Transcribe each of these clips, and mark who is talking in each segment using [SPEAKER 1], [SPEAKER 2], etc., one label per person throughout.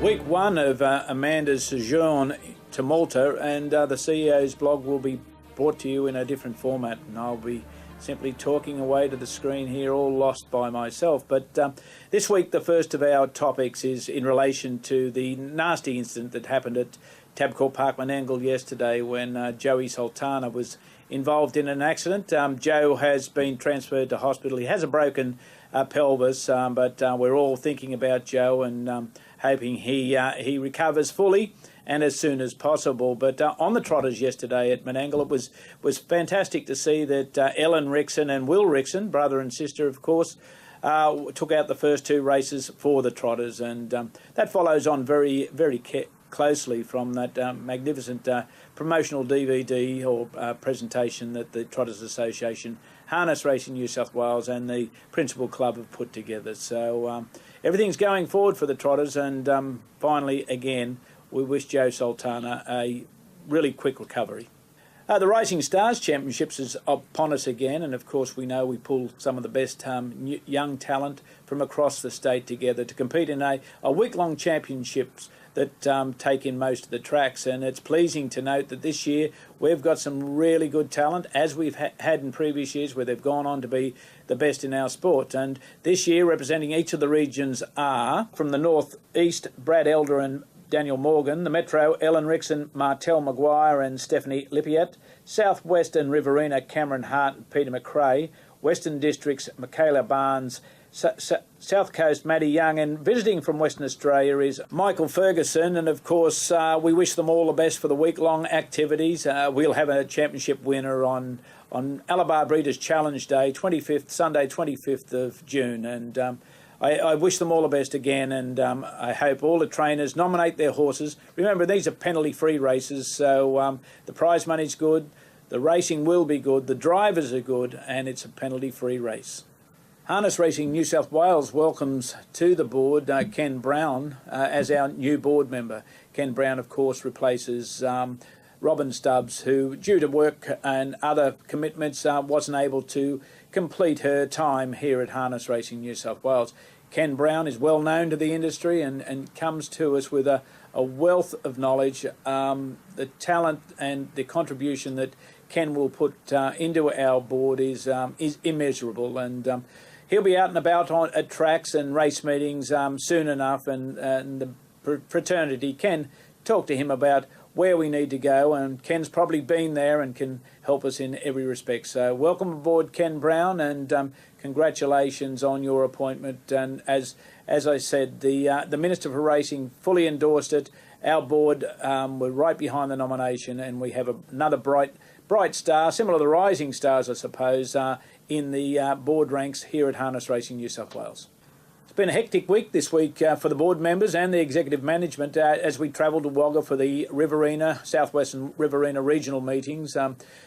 [SPEAKER 1] Week one of Amanda's sojourn to Malta, and the CEO's blog will be brought to you in a different format, and I'll be simply talking away to the screen here, all lost by myself. But this week, the first of our topics is in relation to the nasty incident that happened at Tabcorp Park, Menangle yesterday when Joey Sultana was involved in an accident. Joe has been transferred to hospital. He has a broken pelvis, but we're all thinking about Joe and hoping he recovers fully and as soon as possible. But on the trotters yesterday at Menangle, it was fantastic to see that Ellen Rixon and Will Rixon, brother and sister, of course, took out the first two races for the trotters, and that follows on very, very closely from that magnificent promotional DVD or presentation that the Trotters Association, Harness Racing New South Wales and the Principal Club have put together. So everything's going forward for the Trotters, and finally, again, we wish Joe Sultana a really quick recovery. The Rising Stars Championships is upon us again, and of course we know we pull some of the best young talent from across the state together to compete in a week-long championships that take in most of the tracks. And it's pleasing to note that this year we've got some really good talent, as we've had in previous years where they've gone on to be the best in our sport. And this year, representing each of the regions are, from the North East, Brad Elder and Daniel Morgan; the Metro, Ellen Rixon, Martel Maguire and Stephanie Lippiat; South West and Riverina, Cameron Hart and Peter McRae; Western Districts, Michaela Barnes; South Coast, Maddie Young; and visiting from Western Australia is Michael Ferguson. And of course, we wish them all the best for the week-long activities. We'll have a championship winner on Alabar Breeders' Challenge Day, Sunday 25th of June. And I wish them all the best again, and I hope all the trainers nominate their horses. Remember, these are penalty-free races, so the prize money's good, the racing will be good, the drivers are good, and it's a penalty-free race. Harness Racing New South Wales welcomes to the board Ken Brown as our new board member. Ken Brown, of course, replaces Robin Stubbs, who, due to work and other commitments, wasn't able to complete her time here at Harness Racing New South Wales. Ken Brown is well known to the industry and comes to us with a wealth of knowledge. The talent and the contribution that Ken will put into our board is immeasurable, and he'll be out and about at tracks and race meetings soon enough, and the fraternity can talk to him about where we need to go, and Ken's probably been there and can help us in every respect. So welcome aboard, Ken Brown, and congratulations on your appointment. And as I said, the Minister for Racing fully endorsed it. Our board were right behind the nomination, and we have another bright star, similar to the Rising Stars, I suppose, in the board ranks here at Harness Racing New South Wales. It's been a hectic week this week for the board members and the executive management as we travelled to Wagga for the Riverina, Southwestern Riverina regional meetings.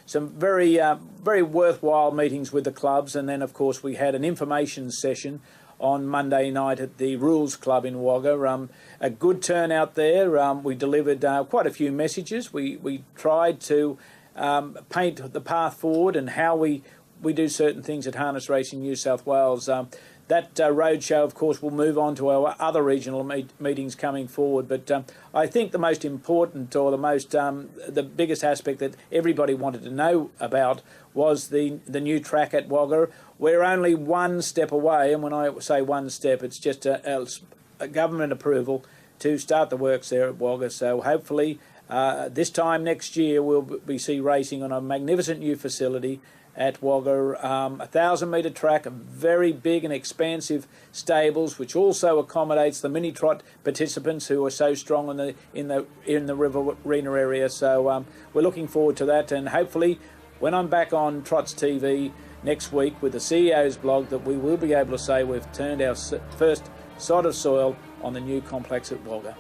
[SPEAKER 1] Some very worthwhile meetings with the clubs, and then of course we had an information session on Monday night at the Rules Club in Wagga. A good turnout there. We delivered quite a few messages. We tried to paint the path forward and how we do certain things at Harness Racing New South Wales. That roadshow, of course, will move on to our other regional meetings coming forward. But I think the most important, or the biggest aspect that everybody wanted to know about was the new track at Wagga. We're only one step away, and when I say one step, it's just a government approval to start the works there at Wagga. So hopefully this time next year we see racing on a magnificent new facility at Wagga, 1,000-metre track, very big and expansive stables, which also accommodates the mini trot participants who are so strong in the Riverina area. So we're looking forward to that, and hopefully when I'm back on Trots TV next week with the CEO's blog, that we will be able to say we've turned our first sod of soil on the new complex at Wagga.